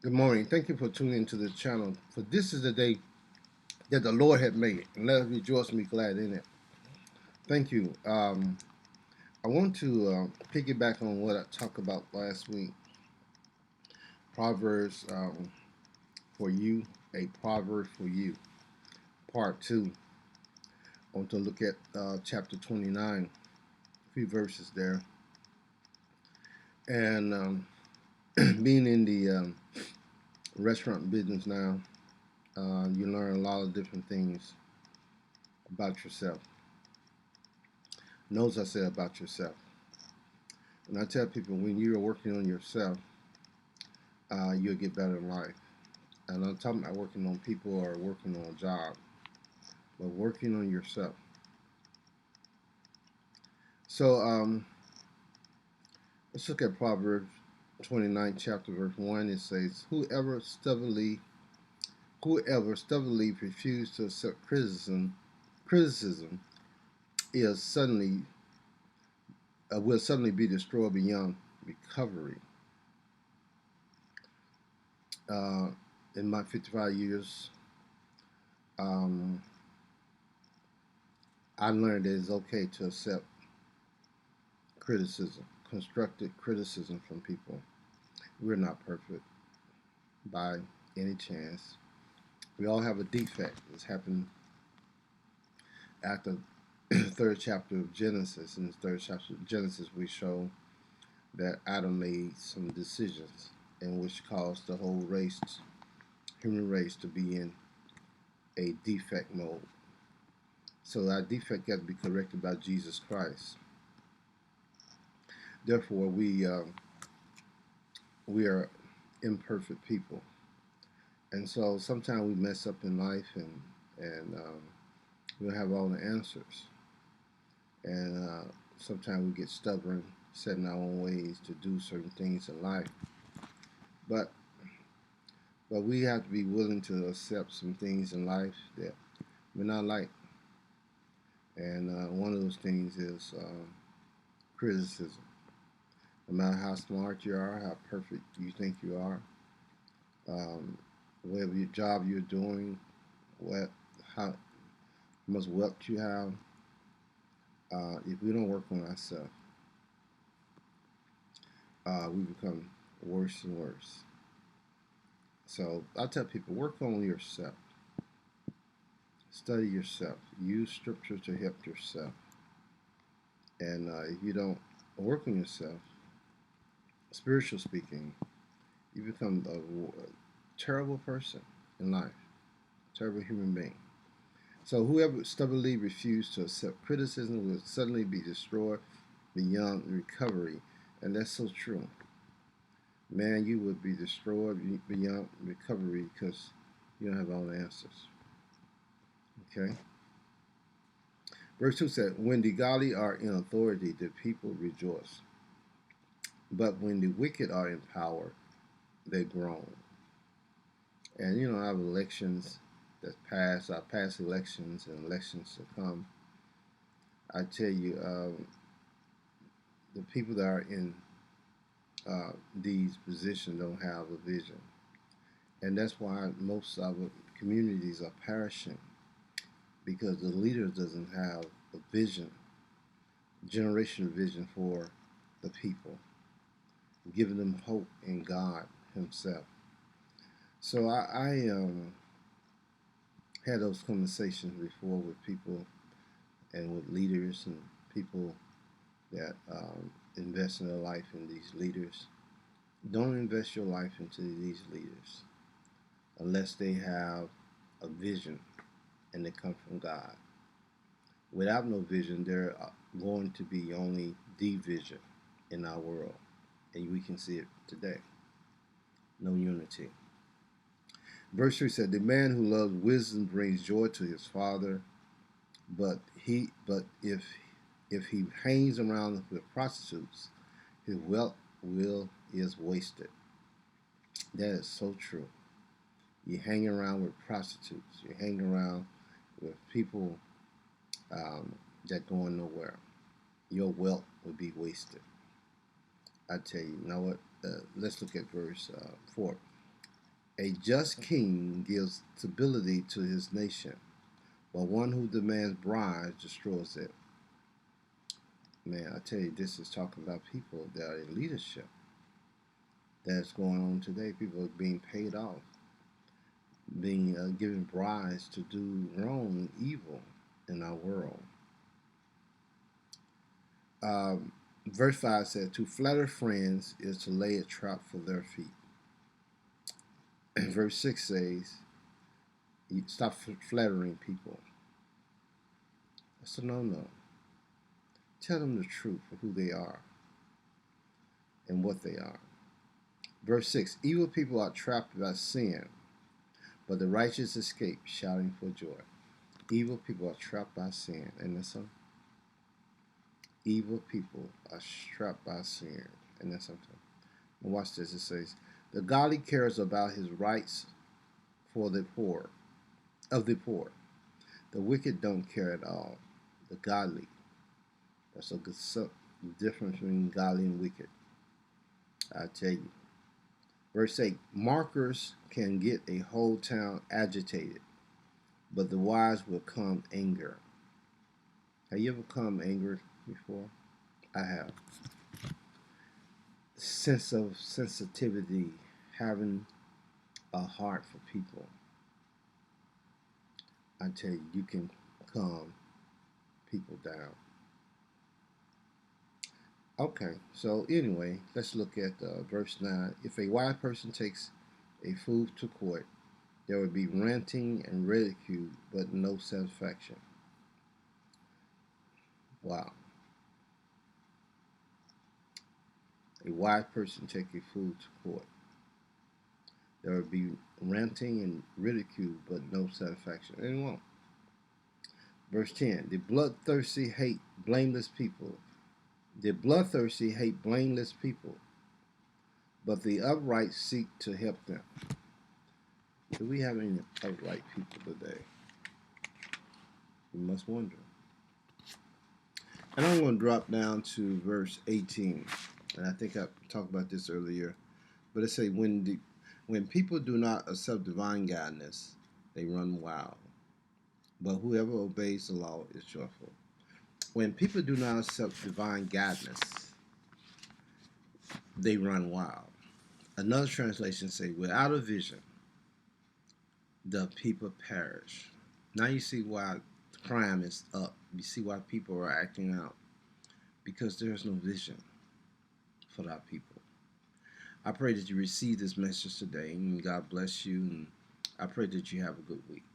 Good morning. Thank you for tuning into the channel. For this is the day that the Lord had made, and let us rejoice and be glad in it. Thank you. I want to piggyback on what I talked about last week. Proverbs for you, a proverb for you, part two. I want to look at chapter 29, a few verses there, and being in the restaurant business now, you learn a lot of different things about yourself. Notice I said about yourself. And I tell people when you're working on yourself, you'll get better in life. And I'm talking about working on people or working on a job, but working on yourself. So let's look at Proverbs 29, chapter verse 1. It says, whoever stubbornly refused to accept criticism is suddenly will suddenly be destroyed beyond recovery. Uh, in my 55 years, um, I learned that it's okay to accept criticism, constructive criticism from people. We're not perfect by any chance. We all have a defect. It's happened after the third chapter of Genesis. In the third chapter of Genesis, we show that Adam made some decisions in which caused the whole race, human race, to be in a defect mode. So that defect got to be corrected by Jesus Christ. Therefore, we are imperfect people, and so sometimes we mess up in life, and we don't have all the answers, and sometimes we get stubborn, set in our own ways to do certain things in life. But we have to be willing to accept some things in life that we're not like, and one of those things is criticism. No matter how smart you are, how perfect you think you are, um, whatever your job you're doing, what how much wealth you have, if we don't work on ourselves, we become worse and worse. So I tell people, work on yourself, study yourself, use scripture to help yourself. And if you don't work on yourself, spiritual speaking, you become a terrible person in life, terrible human being. So whoever stubbornly refused to accept criticism will suddenly be destroyed beyond recovery. And that's so true. Man, you would be destroyed beyond recovery because you don't have all the answers. Okay? Verse 2 said, when the godly are in authority, the people rejoice. But when the wicked are in power, they groan. And you know, our elections that pass, our past elections and elections to come, I tell you, the people that are in these positions don't have a vision. And that's why most of our communities are perishing because the leader doesn't have a vision, generational vision for the people, giving them hope in God Himself. So I had those conversations before with people and with leaders and people that invest in their life in these leaders. Don't invest your life into these leaders unless they have a vision and they come from God. Without no vision, there are going to be only division in our world, and we can see it today. No unity. Verse 3 said, the man who loves wisdom brings joy to his father, but if he hangs around with prostitutes, his wealth will is wasted. That is so true. You hang around with prostitutes, you hang around with people that going nowhere. Your wealth will be wasted. I tell you, you know what? Let's look at verse 4. A just king gives stability to his nation, but one who demands bribes destroys it. Man, I tell you, this is talking about people that are in leadership. That's going on today. People are being paid off, being given bribes to do wrong and evil in our world. Um, Verse 5 says, to flatter friends is to lay a trap for their feet. Verse 6 says, stop flattering people. That's a no-no. Tell them the truth of who they are and what they are. Verse 6, evil people are trapped by sin, but the righteous escape, shouting for joy. Evil people are trapped by sin. And that's something. Evil people are trapped by sin. And that's something. And watch this. It says, the godly cares about his rights for the poor, of the poor. The wicked don't care at all. The godly. That's a good difference between godly and wicked. I tell you. Verse 8, markers can get a whole town agitated, but the wise will calm anger. Have you ever calmed anger before? I have. Sense of sensitivity, having a heart for people. I tell you, you can calm people down. Okay, so anyway, let's look at verse 9. If a wise person takes a fool to court, there will be ranting and ridicule, but no satisfaction. Wow. A wise person take a fool to court. There will be ranting and ridicule, but no satisfaction. And it won't. Verse 10, the bloodthirsty hate blameless people. The bloodthirsty hate blameless people, but the upright seek to help them. Do we have any upright people today? We must wonder. And I'm going to drop down to verse 18. And I think I talked about this earlier. But it says, when people do not accept divine guidance, they run wild. But whoever obeys the law is joyful. When people do not accept divine guidance, they run wild. Another translation says, without a vision, the people perish. Now you see why crime is up. You see why people are acting out. Because there's no vision for our people. I pray that you receive this message today, and God bless you, and I pray that you have a good week.